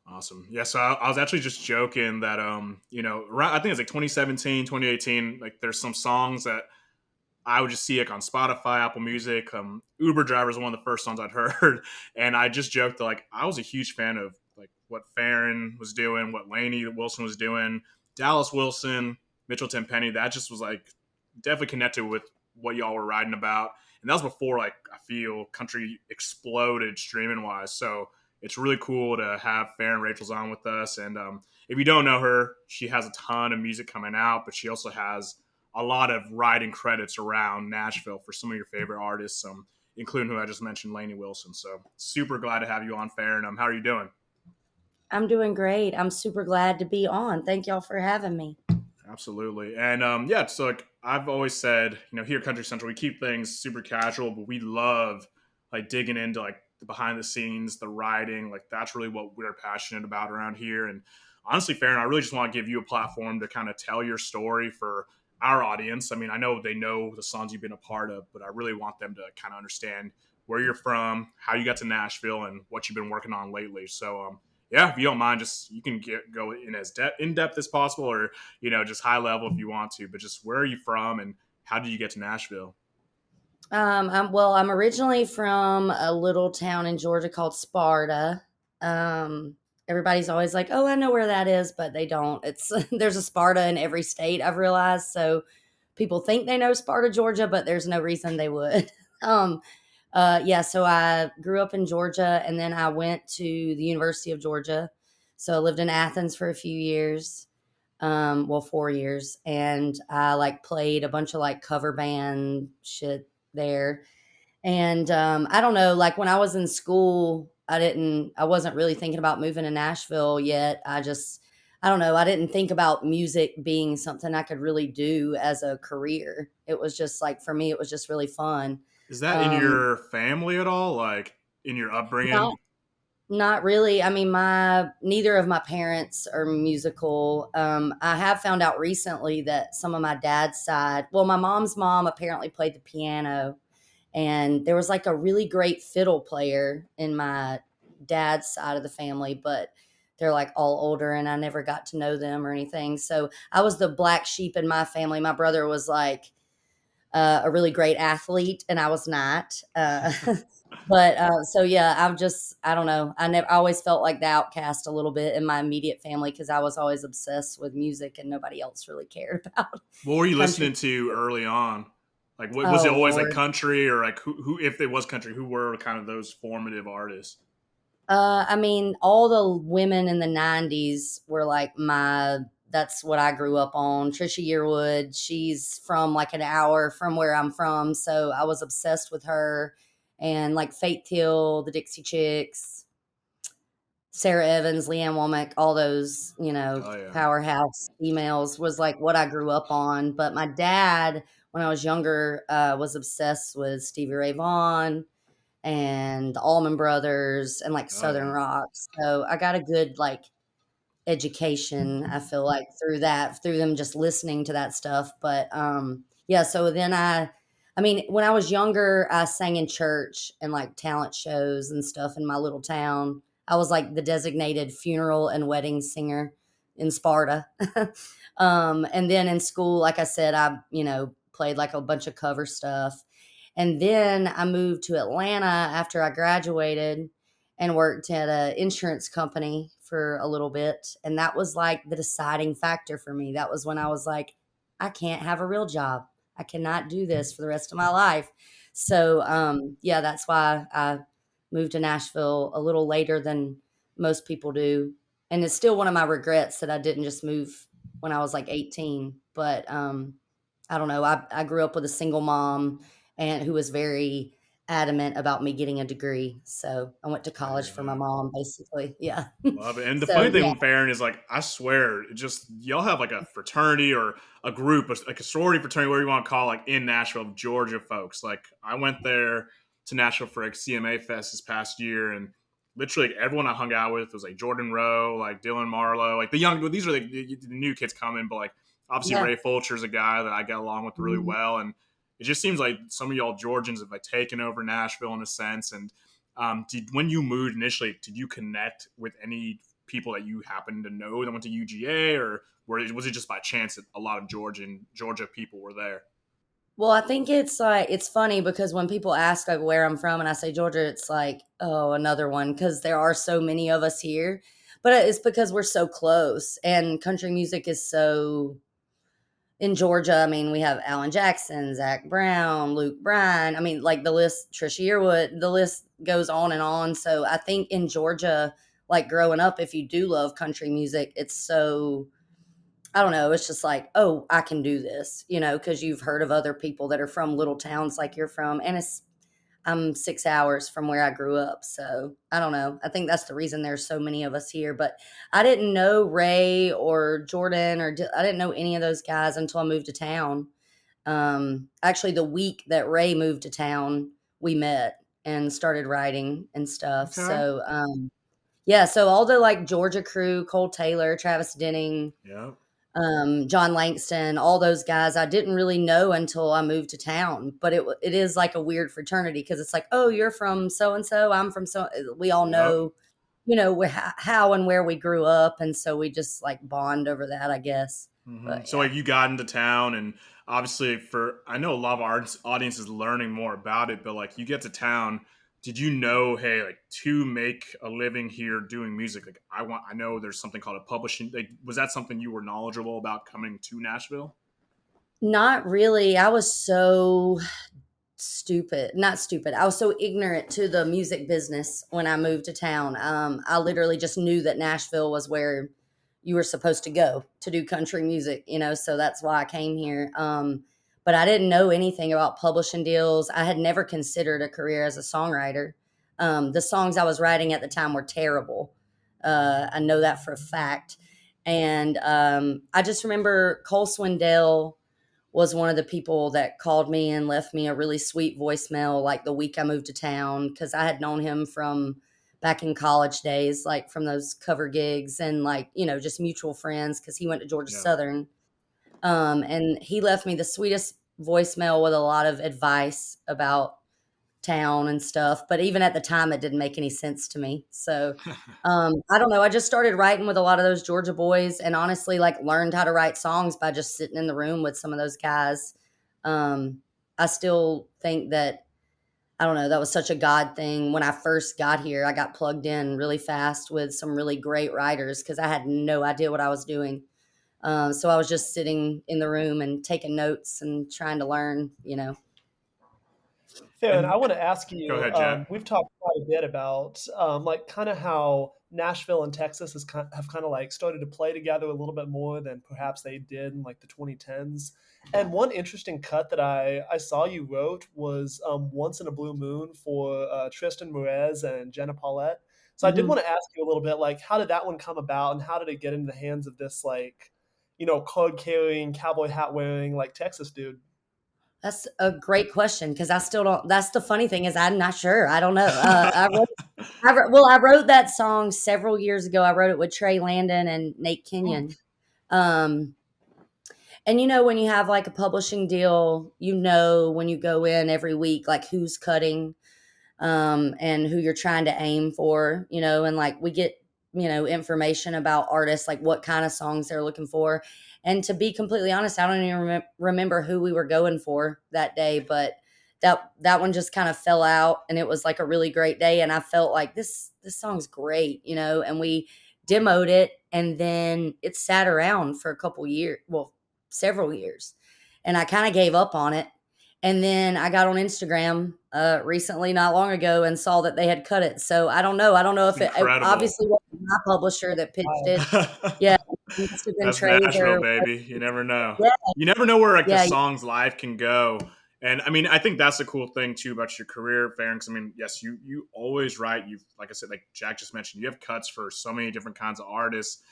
Awesome. Yeah, so I was actually just joking that around, I think it's like 2017, 2018. Like there's some songs that I would just see like on Spotify, Apple Music. Uber Driver is one of the first songs I'd heard, and I just joked that like I was a huge fan of like what Faren was doing, what Lainey Wilson was doing, Dallas Wilson, Mitchell Tenpenny. That just was like definitely connected with what y'all were writing about, and that was before like I feel country exploded streaming wise. So it's really cool to have Faren Rachels on with us, and if you don't know her, she has a ton of music coming out, but she also has a lot of writing credits around Nashville for some of your favorite artists, including who I just mentioned, Lainey Wilson. So super glad to have you on, Fair. And how are you doing? I'm doing great. I'm super glad to be on. Thank y'all for having me. Absolutely. And yeah, so like I've always said, here at Country Central, we keep things super casual, but we love like digging into like the behind the scenes, the writing. Like that's really what we're passionate about around here. And honestly, Farron, I really just want to give you a platform to kind of tell your story for our audience. I mean, I know they know the songs you've been a part of, but I really want them to kind of understand where you're from, how you got to Nashville, and what you've been working on lately. So, yeah, if you don't mind, just you can go in as in depth as possible, or just high level if you want to. But just where are you from, and how did you get to Nashville? I'm originally from a little town in Georgia called Sparta. Everybody's always like, "Oh, I know where that is," but they don't. It's there's a Sparta in every state, I've realized. So people think they know Sparta, Georgia, but there's no reason they would. um, yeah. So I grew up in Georgia, and then I went to the University of Georgia. So I lived in Athens for a few years. Well, 4 years, and I like played a bunch of like cover band shit there. And I don't know, like when I was in school, I wasn't really thinking about moving to Nashville yet. I don't know, I didn't think about music being something I could really do as a career. It was just like, for me, it was just really fun. Is that in Um, your family at all? Like in your upbringing? not Not really. I mean, my neither of my parents are musical. I have found out recently that some of my dad's side, well, my mom's mom apparently played the piano, and there was like a really great fiddle player in my dad's side of the family, but they're like all older, and I never got to know them or anything. So I was the black sheep in my family. My brother was like a really great athlete, and I was not. But so yeah, I don't know. I always felt like the outcast a little bit in my immediate family because I was always obsessed with music and nobody else really cared about What were you country. listening to early on? Like, what was it Oh always like Lord. country or like who if it was country, who were kind of those formative artists? I mean, all the women in the '90s were like my. That's what I grew up on. Trisha Yearwood. She's from like an hour from where I'm from, so I was obsessed with her. And like Faith Hill, the Dixie Chicks, Sarah Evans, Leanne Womack, all those, Oh yeah. powerhouse females was like what I grew up on. But my dad, when I was younger, was obsessed with Stevie Ray Vaughan and the Allman Brothers and like Oh Southern yeah. rock. So I got a good like education, I feel like through that, through them just listening to that stuff. But yeah, so then I mean, when I was younger, I sang in church and like talent shows and stuff in my little town. I was like the designated funeral and wedding singer in Sparta. And then in school, like I said, I, played like a bunch of cover stuff. And then I moved to Atlanta after I graduated and worked at an insurance company for a little bit. And that was like the deciding factor for me. That was when I was like, I can't have a real job. I cannot do this for the rest of my life. So, yeah, that's why I moved to Nashville a little later than most people do. And it's still one of my regrets that I didn't just move when I was like 18. But I don't know. I grew up with a single mom and who was very adamant about me getting a degree. So I went to I college hear for my that. mom, basically. Yeah. Love it. And the So funny thing yeah, with Farron is like I swear, it just y'all have like a fraternity or a group, like a sorority fraternity, whatever you want to call it, like in Nashville, Georgia folks. Like I went there to Nashville for like CMA Fest this past year, and literally like, everyone I hung out with was like Jordan Rowe, like Dylan Marlowe, like the young. These are the new kids coming, but like obviously yeah. Ray Fulcher's a guy that I get along with really Mhm. well, and it just seems like some of y'all Georgians have like taken over Nashville in a sense. And when you moved initially, did you connect with any people that you happened to know that went to UGA, or was it just by chance that a lot of Georgia people were there? Well, I think it's like it's funny because when people ask like where I'm from and I say Georgia, it's like, oh, another one because there are so many of us here. But it's because we're so close and country music is so in Georgia. I mean, we have Alan Jackson, Zach Brown, Luke Bryan. I mean, like the list, Trisha Yearwood, the list goes on and on. So I think in Georgia, like growing up, if you do love country music, it's so I don't know. It's just like, oh, I can do this, because you've heard of other people that are from little towns like you're from, and I'm 6 hours from where I grew up, so I don't know. I think that's the reason there's so many of us here. But I didn't know Ray or Jordan, I didn't know any of those guys until I moved to town. Actually, the week that Ray moved to town, we met and started writing and stuff. Okay. So yeah, so all the like Georgia crew, Cole Taylor, Travis Denning, Yeah. John Langston, all those guys I didn't really know until I moved to town. But it is like a weird fraternity because it's like, oh, you're from so and so, I'm from so. We all Yep. know, how and where we grew up, and so we just like bond over that, I guess. But So yeah, like you got into town, and obviously for I know a lot of our audience is learning more about it, but like you get to town, did you know, hey, like to make a living here doing music, like I know there's something called a publishing. Like, was that something you were knowledgeable about coming to Nashville? not really. I was so stupid, not stupid. I was so ignorant to the music business when I moved to town. I literally just knew that Nashville was where you were supposed to go to do country music, so that's why I came here. But I didn't know anything about publishing deals. I had never considered a career as a songwriter. The songs I was writing at the time were terrible. I know that for a fact. And I just remember Cole Swindell was one of the people that called me and left me a really sweet voicemail like the week I moved to town because I had known him from back in college days, like from those cover gigs and like, just mutual friends because he went to Georgia Yeah. Southern. And he left me the sweetest voicemail with a lot of advice about town and stuff. But even at the time, it didn't make any sense to me. So I don't know. I just started writing with a lot of those Georgia boys and honestly, like, learned how to write songs by just sitting in the room with some of those guys. Um, I still think that, I don't know, that was such a God thing. When I first got here, I got plugged in really fast with some really great writers because I had no idea what I was doing. So I was just sitting in the room and taking notes and trying to learn. Farron, I And want to ask go you. ahead, Jack. We've talked quite a bit about like kind of how Nashville and Texas have kind of like started to play together a little bit more than perhaps they did in like the 2010s. And one interesting cut that I saw you wrote was "Once in a Blue Moon" for Triston Marez and Jenna Paulette. So I did Mhm. want to ask you a little bit like how did that one come about and how did it get into the hands of this like card carrying, cowboy hat wearing like Texas dude? That's a great question because I still don't. That's the funny thing is I'm not sure. I don't know. I wrote that song several years ago. I wrote it with Trey Landon and Nate Kenyon. Um, and when you have like a publishing deal, when you go in every week, like who's cutting, and who you're trying to aim for, and like we get, information about artists, like what kind of songs they're looking for. And to be completely honest, I don't even remember who we were going for that day, but that one just kind of fell out and it was like a really great day. And I felt like this song's great, and we demoed it and then it sat around for a couple years, well, several years. And I kind of gave up on it and then I got on Instagram recently, not long ago, and saw that they had cut it. So I don't know. I don't know if it Incredible. obviously wasn't my publisher that pitched Wow. it. Yeah, it must have been That's Trey's Nashville, or baby. You never know. yeah, You never know where like the yeah, song's life can go. And I mean, I think that's the cool thing too about your career, Farron. I mean, yes, you always write. You've like I said, like Jack just mentioned, you have cuts for so many different kinds of artists.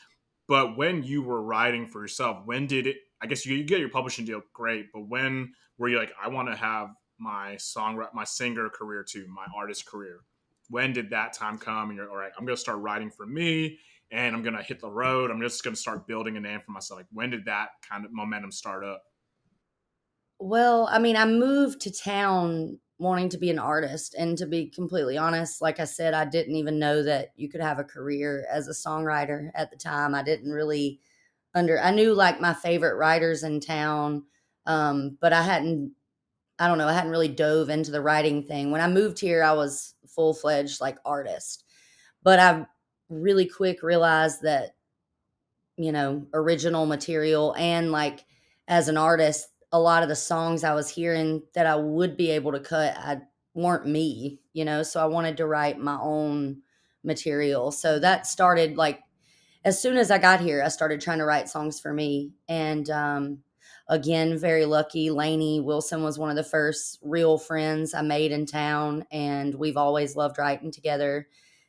But when you were writing for yourself, when did it? I guess you get your publishing deal, great. But when were you like, I want to have my singer career too, my artist career? When did that time come? And you're all right. I'm gonna start writing for me, and I'm gonna hit the road. I'm just gonna start building a name for myself. Like, when did that kind of momentum start up? Well, I mean, I moved to town wanting to be an artist. And to be completely honest, like I said, I didn't even know that you could have a career as a songwriter at the time. I didn't really I knew like my favorite writers in town, but I don't know, I hadn't really dove into the writing thing. When I moved here, I was full fledged like artist, but I really quick realized that, original material and like as an artist, a lot of the songs I was hearing that I would be able to cut, I weren't me, so I wanted to write my own material. So that started like as soon as I got here, I started trying to write songs for me. And again, very lucky. Lainey Wilson was one of the first real friends I made in town, and we've always loved writing together.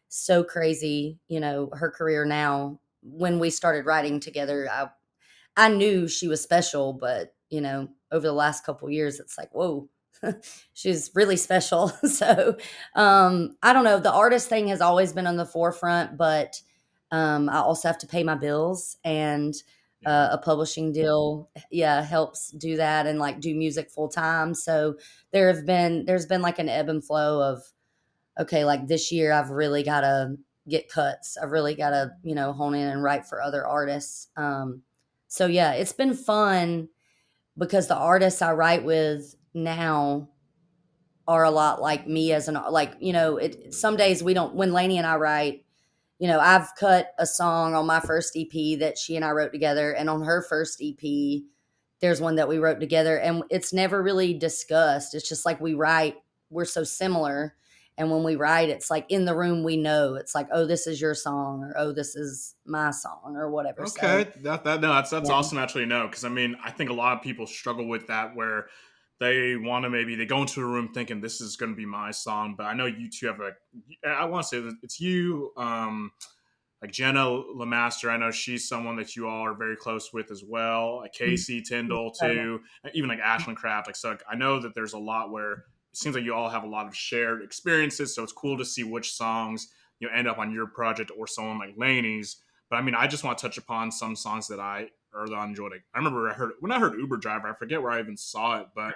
So crazy, her career now. When we started writing together, I knew she was special, but over the last couple years, it's like, whoa, she's really special. So I don't know. The artist thing has always been on the forefront, but I also have to pay my bills, and Yeah. a publishing deal, yeah, helps do that and like do music full time. So there's been like an ebb and flow of, okay, like this year I've really got to get cuts. I've really got to, hone in and write for other artists. So yeah, it's been fun because the artists I write with now are a lot like me as an like, some days we don't when Lainey and I write, I've cut a song on my first EP that she and I wrote together, and on her first EP there's one that we wrote together, and it's never really discussed. It's just like we're so similar. And when we write, it's like in the room, we know it's like, oh, this is your song, or oh, this is my song, or whatever. So, Okay, that no, that's yeah. awesome actually to know because I mean I think a lot of people struggle with that where they want to maybe they go into a room thinking this is going to be my song, but I know you two have I want to say that it's you, like Jenna Lamaster. I know she's someone that you all are very close with as well. Like Casey Tyndall too, even like Ashlyn Craft. Like so, like, I know that there's a lot where it seems like you all have a lot of shared experiences. So it's cool to see which songs end up on your project or someone like Laney's. But I mean, I just want to touch upon some songs that I early on enjoyed. Like, I remember when I heard Uber Driver. I forget where I even saw it, but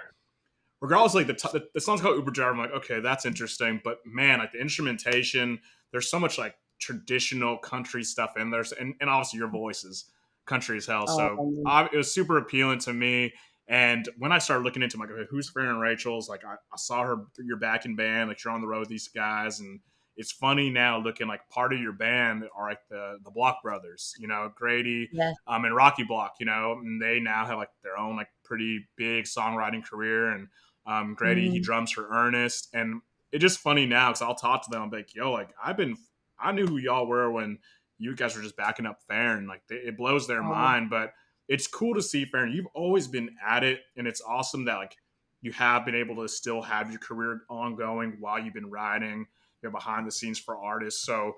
regardless, like the song's called Uber Driver. I'm like, okay, that's interesting. But man, like the instrumentation, there's so much like traditional country stuff in there, and obviously your voice is country as hell. So Oh, it was super appealing to me. And when I started looking into, like, okay, who's Faren Rachels? Like, I saw her, your backing band, like you're on the road with these guys, and it's funny now looking like part of your band are like the Block Brothers, Grady, yeah. and Rocky Block, and they now have like their own like pretty big songwriting career, and Grady, he Mhm. drums for Ernest, and it's just funny now because I'll talk to them. I'm like, yo, like I knew who y'all were when you guys were just backing up Farron. Like it blows their Oh, mind, but it's cool to see Farron. You've always been at it, and it's awesome that like you have been able to still have your career ongoing while you've been writing. You're behind the scenes for artists, so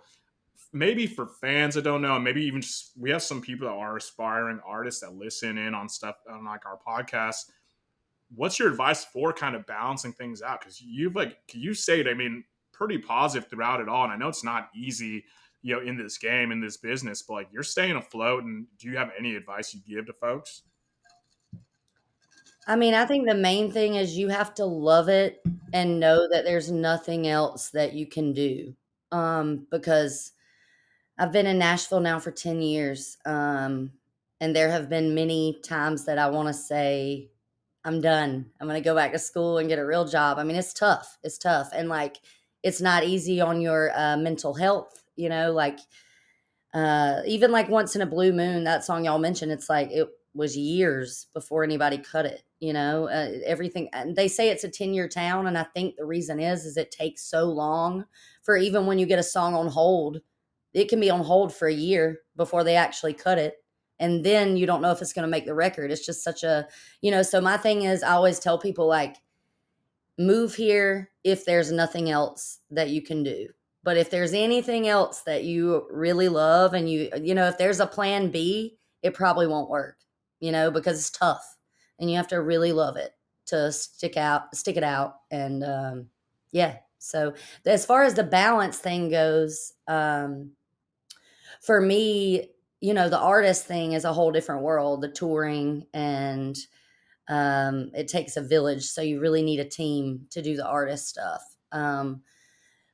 maybe for fans, I don't know, and maybe even just, we have some people that are aspiring artists that listen in on stuff on like our podcast. What's your advice for kind of balancing things out? Because you've like you say it, I mean, pretty positive throughout it all. And I know it's not easy, in this game, in this business, but like you're staying afloat. And do you have any advice you give to folks? I mean, I think the main thing is you have to love it and know that there's nothing else that you can do. Because I've been in Nashville now for 10 years. And there have been many times that I want to say, I'm done. I'm going to go back to school and get a real job. I mean, it's tough. It's tough. And like, it's not easy on your mental health, like, even like Once in a Blue Moon, that song y'all mentioned, it's like it was years before anybody cut it, everything. And they say it's a 10-year town. And I think the reason is it takes so long for even when you get a song on hold, it can be on hold for a year before they actually cut it. And then you don't know if it's going to make the record. It's just such a, so my thing is I always tell people like, move here if there's nothing else that you can do. But if there's anything else that you really love and if there's a plan B, it probably won't work, because it's tough and you have to really love it to stick it out. And yeah. So as far as the balance thing goes, for me, the artist thing is a whole different world, the touring and It takes a village, so you really need a team to do the artist stuff.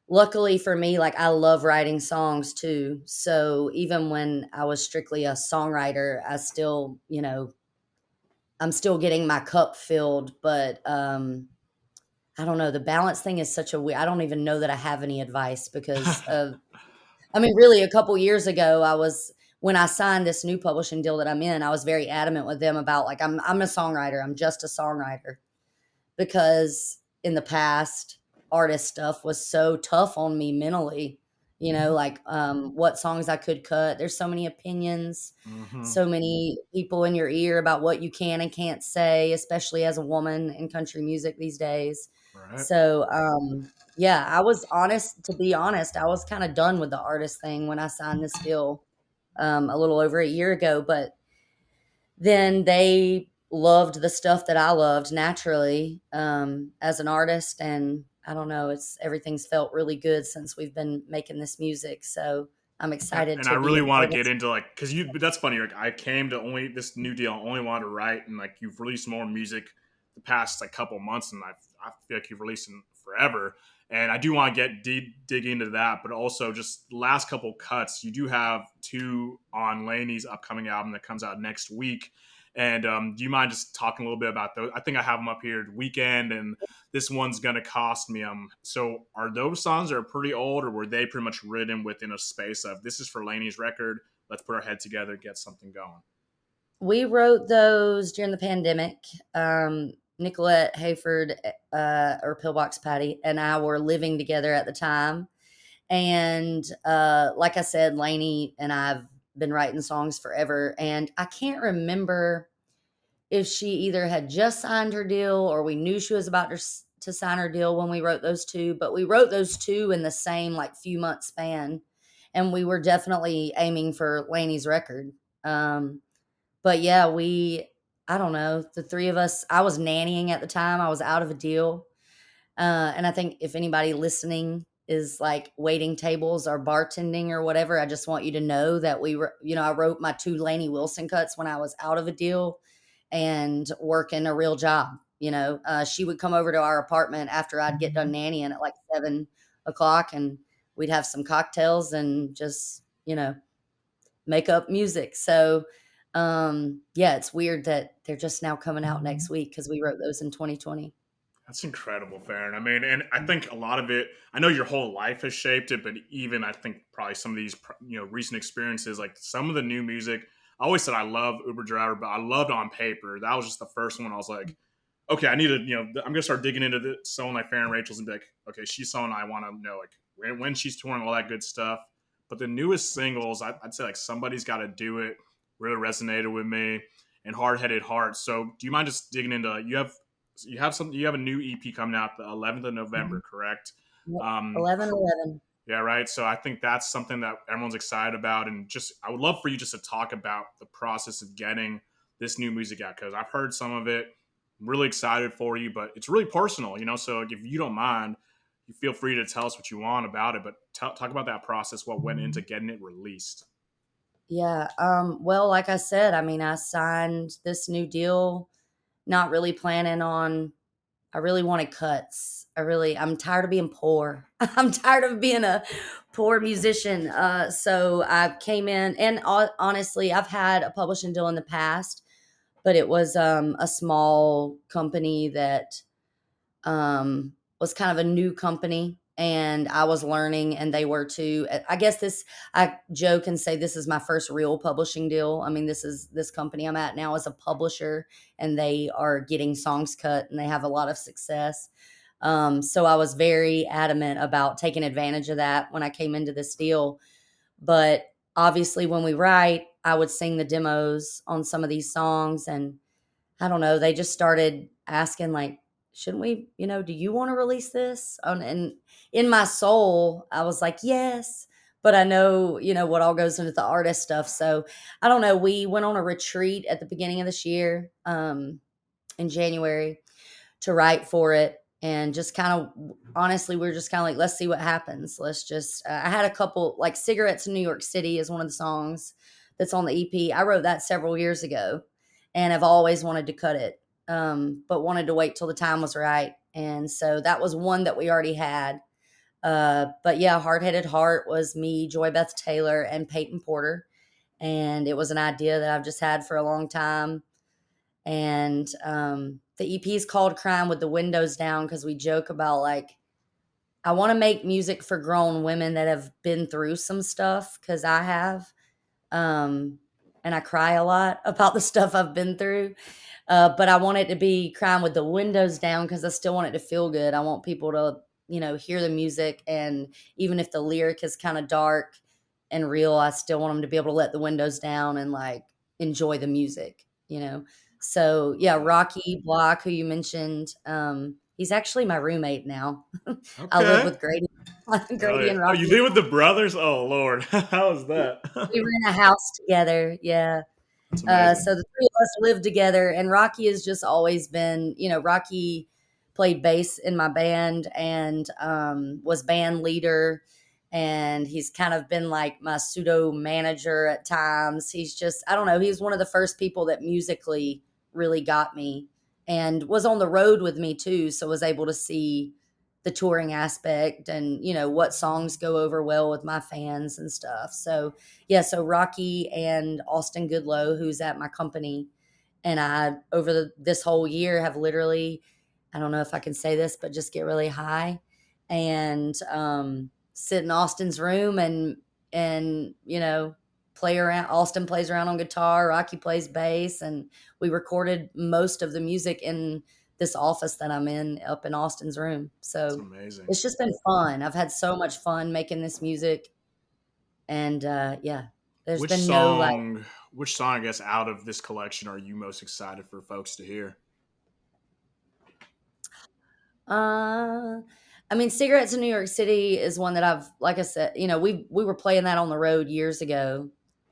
Luckily for me, like I love writing songs too. So even when I was strictly a songwriter, I still, I'm still getting my cup filled. But I don't know. The balance thing is such a weird. I don't even know that I have any advice because of. I mean, really, a couple years ago, when I signed this new publishing deal that I'm in, I was very adamant with them about like I'm a songwriter. I'm just a songwriter because in the past artist stuff was so tough on me mentally, like what songs I could cut. There's so many opinions, Hmm. so many people in your ear about what you can and can't say, especially as a woman in country music these days. Right. So yeah, I was honest, to be honest, I was kind of done with the artist thing when I signed this deal a little over a year ago, but then they loved the stuff that I loved naturally, as an artist. And I don't know, everything's felt really good since we've been making this music. So I'm excited And I to be a really want part to of. get into like, because you, but that's funny. Like, I came to only this new deal. I only wanted to write, and like you've released more music the past like couple months, and I feel like you've released in forever. And I do want to get dig into that, but also just the last couple cuts. You do have two on Lainey's upcoming album that comes out next week. And do you mind just talking a little bit about those? I think I have them up here. Weekend and this one's gonna cost me. So are those songs that are pretty old, or were they pretty much written within a space of this is for Lainey's record? Let's put our head together, get something going. We wrote those during the pandemic. Nicolette Hayford, or Pillbox Patty, and I were living together at the time. And like I said, Lainey and I've been writing songs forever. And I can't remember if she either had just signed her deal or we knew she was about to sign her deal when we wrote those two. But we wrote those two in the same like few month span. And we were definitely aiming for Lainey's record. But yeah, I don't know, the three of us, I was nannying at the time. I was out of a deal. And I think if anybody listening is like waiting tables or bartending or whatever, I just want you to know that we were, I wrote my two Lainey Wilson cuts when I was out of a deal and working a real job. She would come over to our apartment after I'd get done nannying at like 7 o'clock, and we'd have some cocktails and just, make up music. So, yeah, it's weird that they're just now coming out next week because we wrote those in 2020. That's incredible, Farron. I mean, and I think a lot of it, I know your whole life has shaped it, but even I think probably some of these, recent experiences, like some of the new music, I always said I love Uber Driver, but I loved On Paper. That was just the first one. I was like, okay, I need to, I'm going to start digging into someone like Faren Rachels and be like, okay, she's someone I want to know, like when she's touring, all that good stuff. But the newest singles, I'd say like Somebody's Got to Do It really resonated with me, and Hard Headed Heart. So do you mind just digging into, you have a new EP coming out the 11th of November, correct? Yep. Um, 11/11. yeah, right. So I think that's something that everyone's excited about, and just I would love for you just to talk about the process of getting this new music out because I've heard some of it. I'm really excited for you, but it's really personal, So if you don't mind, you feel free to tell us what you want about it, but talk about that process, what went into getting it released. Yeah. Well, like I said, I mean, I signed this new deal, not really planning on, I really wanted cuts. I'm tired of being poor. I'm tired of being a poor musician. So I came in, and honestly, I've had a publishing deal in the past, but it was a small company that was kind of a new company, and I was learning and they were too. I guess I joke and say this is my first real publishing deal. I mean, this company I'm at now is a publisher, and they are getting songs cut and they have a lot of success. So I was very adamant about taking advantage of that when I came into this deal. But obviously when we write, I would sing the demos on some of these songs, and I don't know, they just started asking like, shouldn't we, do you want to release this? And in my soul, I was like, yes, but I know, what all goes into the artist stuff. So I don't know. We went on a retreat at the beginning of this year, in January, to write for it. And just kind of, honestly, we are just kind of like, let's see what happens. Let's just, I had a couple, like Cigarettes in New York City is one of the songs that's on the EP. I wrote that several years ago and I've always wanted to cut it. but wanted to wait till the time was right. And so that was one that we already had. But yeah, Hard Headed Heart was me, Joy Beth Taylor, and Peyton Porter. And it was an idea that I've just had for a long time. And the EP is called Crying with the Windows Down because we joke about like, I want to make music for grown women that have been through some stuff because I have. Um, and I cry a lot about the stuff I've been through. But I want it to be crying with the windows down because I still want it to feel good. I want people to, hear the music. And even if the lyric is kind of dark and real, I still want them to be able to let the windows down and like enjoy the music. So yeah, Love it. Rocky Block, who you mentioned, he's actually my roommate now. I live Okay. with Grady, Oh Grady yeah. and Oh, you Rocky. live with the brothers? Oh Lord, how is that? We were in a house together. Yeah. That's amazing. So the three of us lived together, and Rocky has just always been, Rocky played bass in my band and was band leader. And he's kind of been like my pseudo manager at times. He's just, I don't know, he was one of the first people that musically really got me and was on the road with me too. So was able to see the touring aspect and, what songs go over well with my fans and stuff. So, yeah, so Rocky and Austin Goodlow, who's at my company, and I, over this whole year, have literally, I don't know if I can say this, but just get really high and sit in Austin's room and play around. Austin plays around on guitar, Rocky plays bass, and we recorded most of the music in this office that I'm in up in Austin's room. That's So amazing. it's just been fun. I've had so much fun making this music, and yeah, there's Which been no like. song? Which song, I guess, out of this collection are you most excited for folks to hear? Uh, I mean, Cigarettes in New York City is one that I've, like I said, we were playing that on the road years ago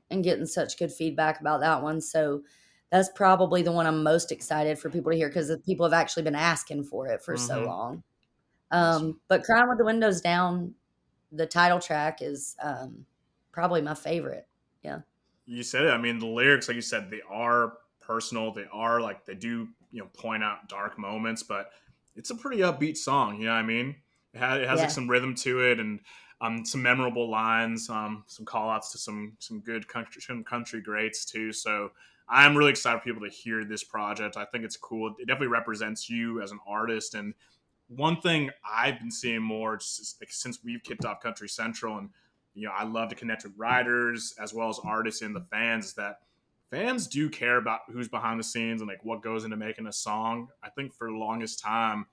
and getting such good feedback about that one. So that's probably the one I'm most excited for people to hear because people have actually been asking for it for so Mm-hmm. long. Awesome. But Crying with the Windows Down, the title track is probably my favorite. Yeah. You said it. I mean, the lyrics, like you said, they are personal. They are like they do, point out dark moments, but it's a pretty upbeat song. You know what I mean? It has like Yeah. some rhythm to it and some memorable lines, some call outs to some good country greats too. So I'm really excited for people to hear this project. I think it's cool. It definitely represents you as an artist. And one thing I've been seeing more just like, since we've kicked off Country Central and I love to connect with writers as well as artists and the fans. Is that fans do care about who's behind the scenes and like what goes into making a song. I think for the longest time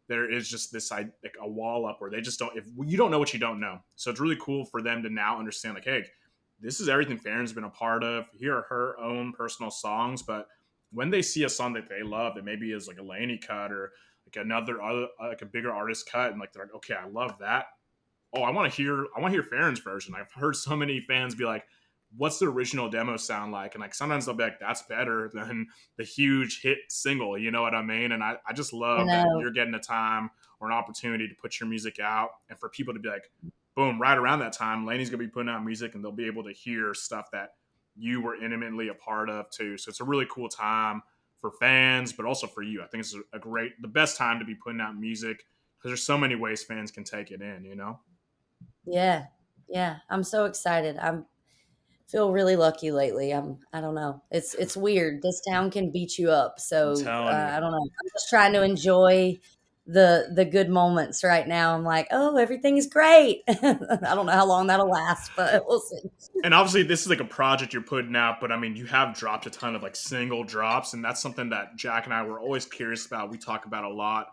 there is just this like a wall up where they just don't. If you don't know what you don't know, so it's really cool for them to now understand like, hey, this is everything Farron's been a part of. Here are her own personal songs, but when they see a song that they love that maybe is like a Lainey cut or like another like a bigger artist cut and like they're like, okay, I love that. Oh, I want to hear Farron's version. I've heard so many fans be like, what's the original demo sound like? And like sometimes they'll be like, that's better than the huge hit single, you know what I mean? And I just I love that know. you're getting a time or an opportunity to put your music out and for people to be like, boom, right around that time, Lainey's gonna be putting out music and they'll be able to hear stuff that you were intimately a part of too. So it's a really cool time for fans, but also for you. I think it's the best time to be putting out music because there's so many ways fans can take it in. Yeah. Yeah. I'm so excited. I'm feel really lucky lately. I don't know. It's weird. This town can beat you up. I'm So telling you. I don't know. I'm just trying to enjoy the good moments right now. I'm like, oh, everything's great. I don't know how long that'll last, but we'll see. And obviously, this is like a project you're putting out, but I mean, you have dropped a ton of like single drops, and that's something that Jack and I were always curious about. We talk about a lot.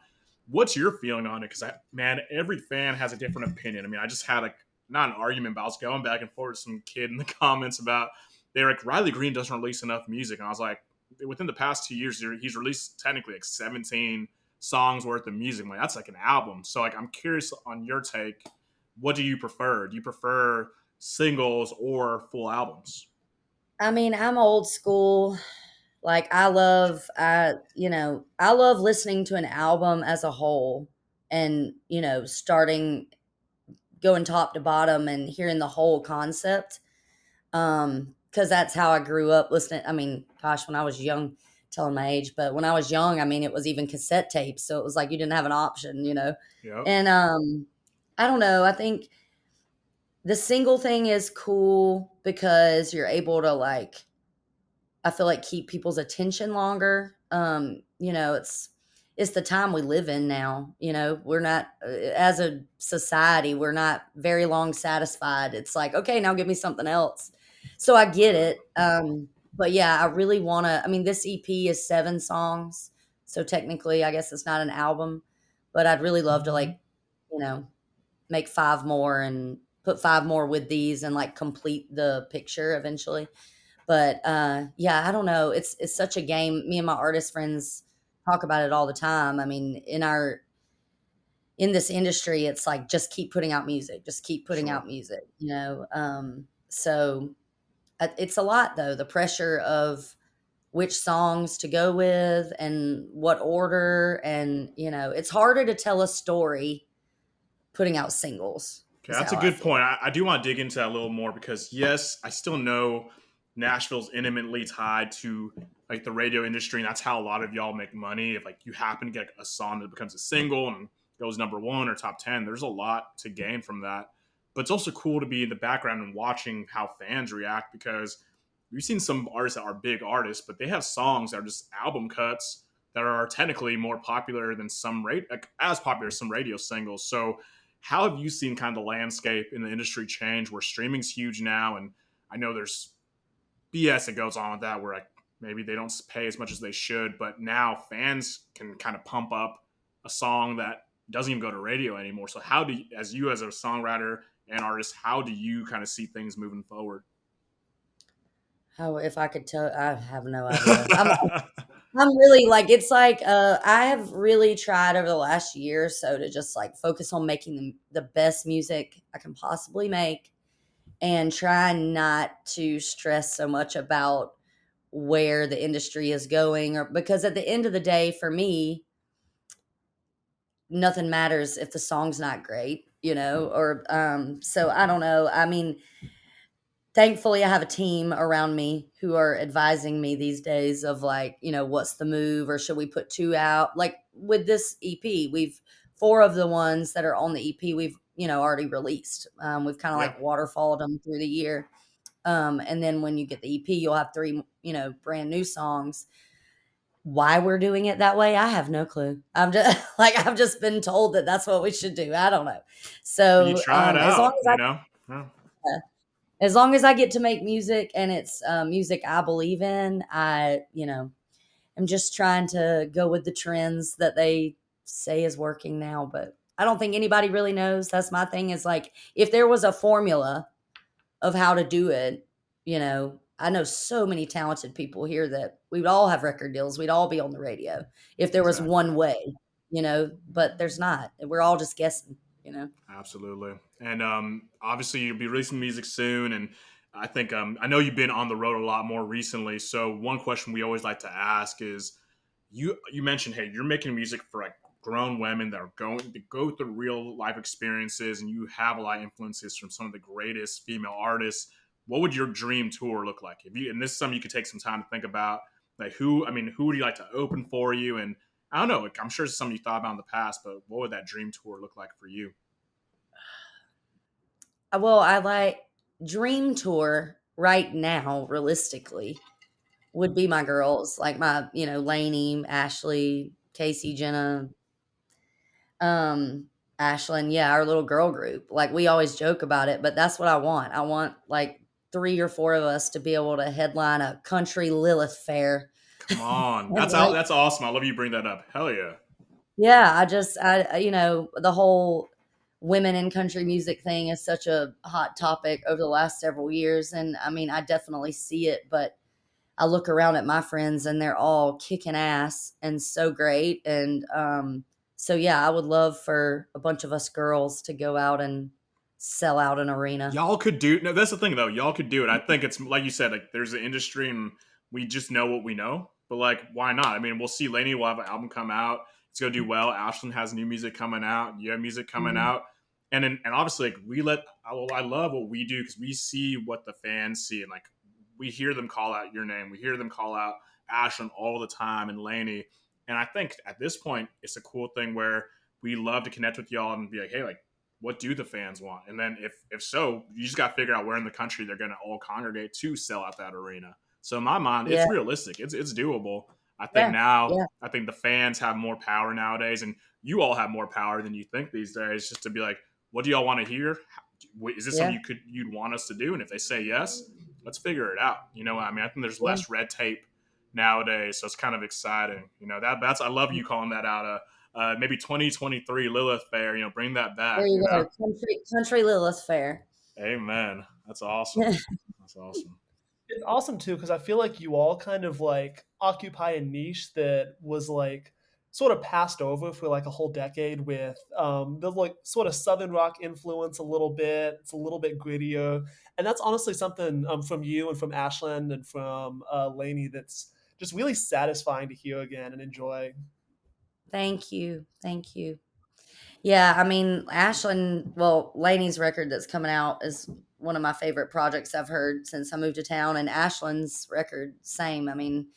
What's your feeling on it? Because man, every fan has a different opinion. I mean, I just had like not an argument, but I was going back and forth with some kid in the comments about they're like Riley Green doesn't release enough music, and I was like, within the past 2 years, he's released technically like 17 songs worth of music. I'm like that's like an album. So like, I'm curious on your take. What do you prefer? Do you prefer singles or full albums? I mean, I'm old school. Like I love listening to an album as a whole and, starting going top to bottom and hearing the whole concept. Because that's how I grew up listening. I mean, gosh, when I was young, telling my age, but when I was young, I mean, it was even cassette tapes. So it was like you didn't have an option, you know? Yep. And I don't know. I think the single thing is cool because you're able to like, I feel like keep people's attention longer. You know, it's the time we live in now. You know, we're not as a society, we're not very long satisfied. It's like, okay, now give me something else. So I get Sure. it. But yeah, I really want to. I mean, this EP is 7 songs, so technically, I guess it's not an album. But I'd really love to like, you know, make 5 more and put 5 more with these and like complete the picture eventually. But yeah, I don't know. It's such a game. Me and my artist friends talk about it all the time. I mean, in this industry, it's like just keep putting out music, just keep putting Sure. out music, you know. So it's a lot though. The pressure of which songs to go with and what order, and you know, it's harder to tell a story putting out singles. Okay, Is that's a how I good feel. point. I do want to dig into that a little more because yes, I still know Nashville's intimately tied to like the radio industry, and that's how a lot of y'all make money. If like you happen to get a song that becomes a single and goes #1 or top 10, there's a lot to gain from that. But it's also cool to be in the background and watching how fans react because we've seen some artists that are big artists, but they have songs that are just album cuts that are technically more popular than like, as popular as some radio singles. So how have you seen kind of the landscape in the industry change where streaming's huge now? And I know there's BS that goes on with that where like maybe they don't pay as much as they should, but now fans can kind of pump up a song that doesn't even go to radio anymore. So how do you, as you as a songwriter and artist, how do you kind of see things moving forward? How if I could tell, I have no idea. I'm really like it's like I have really tried over the last year or so to just like focus on making the best music I can possibly make and try not to stress so much about where the industry is going, or because at the end of the day for me nothing matters if the song's not great, you know, or so I don't know. I mean, thankfully I have a team around me who are advising me these days of like, you know, what's the move or should we put 2 out? Like with this EP, we've 4 of the ones that are on the EP we've, you know, already released. We've kind of Yeah. like waterfalled them through the year. And then when you get the EP, you'll have 3, you know, brand new songs. Why we're doing it that way, I have no clue. I'm just like I've just been told that that's what we should do. I don't know. But you So try it as long out, as you I know? Yeah. as long as I get to make music and it's music I believe in, I, you know, I'm just trying to go with the trends that they say is working now. But I don't think anybody really knows. That's my thing is like, if there was a formula of how to do it, you know, I know so many talented people here that we would all have record deals. We'd all be on the radio if there was Exactly. one way, you know, but there's not. We're all just guessing, you know. Absolutely. And obviously, you'll be releasing music soon. And I think I know you've been on the road a lot more recently. So one question we always like to ask is, you mentioned, hey, you're making music for like grown women that are going to go through real life experiences, and you have a lot of influences from some of the greatest female artists. What would your dream tour look like? If you, and this is something you could take some time to think about. Like who would you like to open for you? And I don't know. Like, I'm sure it's something you thought about in the past, but what would that dream tour look like for you? Well, I like dream tour right now, realistically, would be my girls, like my, you know, Lainey, Ashley, Casey, Jenna, um, Ashlyn, yeah, our little girl group. Like we always joke about it, but that's what I want. I want like 3 or 4 of us to be able to headline a country Lilith fair. Come on, And like, that's awesome. I love you bring that up. Hell yeah. yeah, you know, the whole women in country music thing is such a hot topic over the last several years. And I mean, I definitely see it, but I look around at my friends and they're all kicking ass and so great. And so, yeah, I would love for a bunch of us girls to go out and sell out an arena. Y'all could do no. That's the thing though. Y'all could do it. I think it's like you said. Like there's an industry, and we just know what we know. But like, why not? I mean, we'll see. Lainey will have an album come out. It's gonna do well. Ashlyn has new music coming out. You have music coming Mhm. out, and obviously, like we let. I love what we do because we see what the fans see, and like we hear them call out your name. We hear them call out Ashland all the time and Lainey. And I think at this point, it's a cool thing where we love to connect with y'all and be like, hey, like, what do the fans want? And then if so, you just got to figure out where in the country they're going to all congregate to sell out that arena. So in my mind, Yeah, it's realistic. It's doable. I think yeah, now, yeah, I think the fans have more power nowadays, and you all have more power than you think these days. Just to be like, what do y'all want to hear? Is this something yeah, you'd want us to do? And if they say yes, let's figure it out. You know, I mean, I think there's yeah. less red tape nowadays, so it's kind of exciting. You know, that's I love you calling that out. Maybe 2023 Lilith Fair. You know, bring that There back. You you know, go. Country Lilith Fair. amen. That's awesome. That's awesome. It's awesome too because I feel like you all kind of like occupy a niche that was like sort of passed over for like a whole decade with the like sort of southern rock influence a little bit. It's a little bit grittier, and that's honestly something from you and from Ashland and from Lainey that's just really satisfying to hear again and enjoy. Thank you. Thank you. Yeah, I mean, Ashland, well, Lainey's record that's coming out is one of my favorite projects I've heard since I moved to town, and Ashland's record, same. I mean,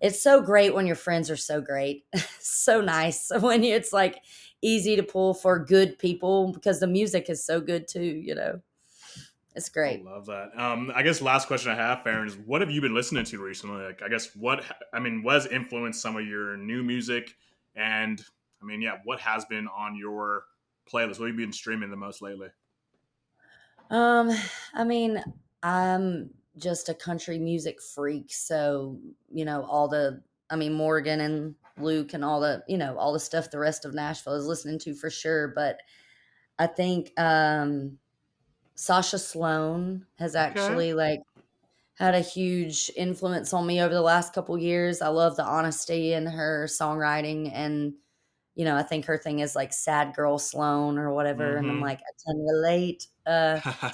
it's so great when your friends are so great. So nice when it's like easy to pull for good people because the music is so good too, you know. It's I great. love that. I guess last question I have, Farron, is what have you been listening to recently? Like, I guess what has influenced some of your new music, and I mean, yeah, what has been on your playlist? What have you been streaming the most lately? Um, I mean, I'm just a country music freak, so all the I mean Morgan and Luke and all the all the stuff the rest of Nashville is listening to for sure. But I think Sasha Sloan has Okay. actually like had a huge influence on me over the last couple years. I love the honesty in her songwriting and I think her thing is like sad girl Sloan or whatever and I'm Mm-hmm. like I can relate.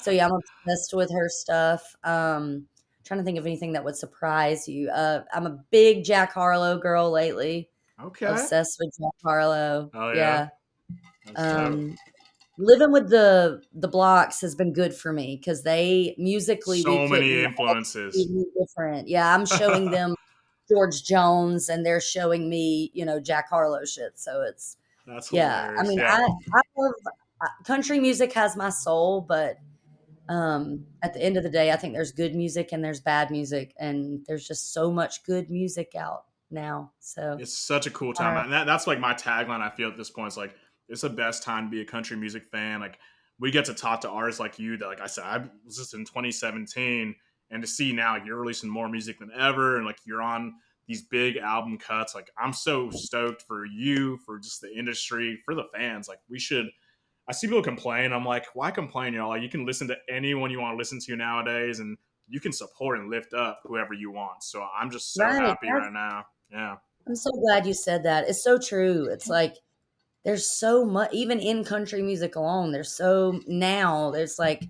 So yeah, I'm obsessed with her stuff. Trying to think of anything that would surprise you. I'm a big Jack Harlow girl lately. Okay. Obsessed with Jack Harlow. Oh yeah, Yeah. that's dope. Um Living with the Blocks has been good for me because they musically So many we all influences. completely different. Yeah, I'm showing them George Jones and they're showing me, Jack Harlow shit. So it's That's yeah. I hilarious. mean, Yeah. I love country music has my soul, but at the end of the day, I think there's good music and there's bad music, and there's just so much good music out now. So It's such a cool I don't time, know. and that's like my tagline. I feel at this point, it's like it's the best time to be a country music fan. Like we get to talk to artists like you that, like I said, I was just in 2017, and to see now like you're releasing more music than ever, and like you're on these big album cuts. Like I'm so stoked for you, for just the industry, for the fans. Like we should. I see people complain. I'm like, why complain? You know, like you can listen to anyone you want to listen to nowadays, and you can support and lift up whoever you want. So I'm just so Right. happy right now. Yeah. I'm so glad you said that. It's so true. It's like there's so much, even in country music alone, there's like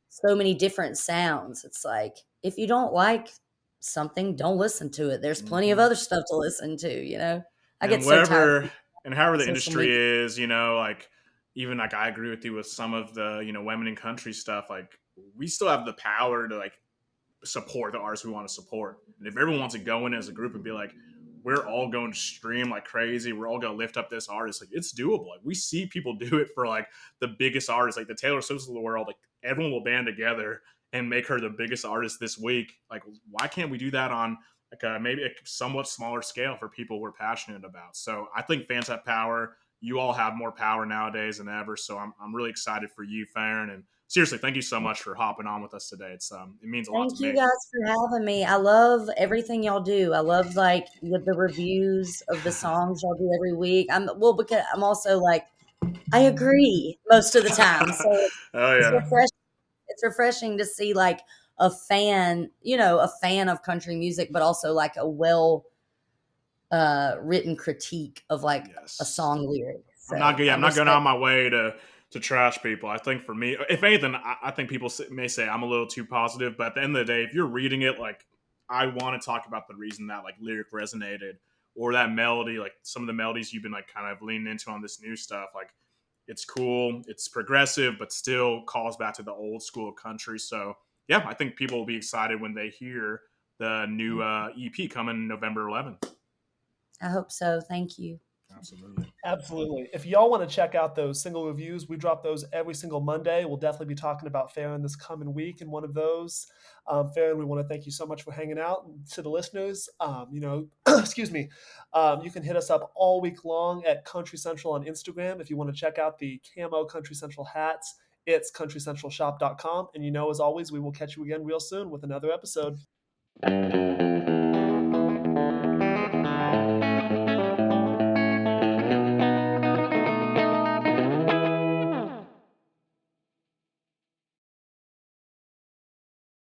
so many different sounds. It's like if you don't like something, don't listen to it. There's plenty of Hmm. other stuff to listen to. I get And so tired of wherever and however the social industry media. is, you know, like even like I agree with you with some of the, women in country stuff, like we still have the power to like support the artists we want to support. And if everyone wants to go in as a group and be like, we're all going to stream like crazy, we're all going to lift up this artist, like it's doable. Like we see people do it for like the biggest artists, like the Taylor Swifts of the world. Like everyone will band together and make her the biggest artist this week. Like why can't we do that on like maybe a somewhat smaller scale for people we're passionate about? So I think fans have power. You all have more power nowadays than ever. So I'm really excited for you, Farron, and seriously, thank you so much for hopping on with us today. It means a lot to Thank you me. guys for having me. I love everything y'all do. I love like the reviews of the songs y'all do every week. Because I'm also like I agree most of the time. So Oh it's yeah. refreshing. It's refreshing to see like a fan of country music, but also like a well written critique of like a Yes. song lyric. I'm not So good. Yeah, I I'm not going out respect. of my way to trash people. I think for me, if anything, I think people may say I'm a little too positive, but at the end of the day, if you're reading it, like I want to talk about the reason that like lyric resonated or that melody, like some of the melodies you've been like kind of leaning into on this new stuff, like it's cool, it's progressive, but still calls back to the old school country. So yeah, I think people will be excited when they hear the new EP coming November 11th. I hope so. Thank you. Absolutely. Absolutely. If y'all want to check out those single reviews, we drop those every single Monday. We'll definitely be talking about Faren this coming week in one of those. Faren, we want to thank you so much for hanging out. And to the listeners, excuse me, you can hit us up all week long at Country Central on Instagram. If you want to check out the camo Country Central hats, it's countrycentralshop.com. And as always, we will catch you again real soon with another episode.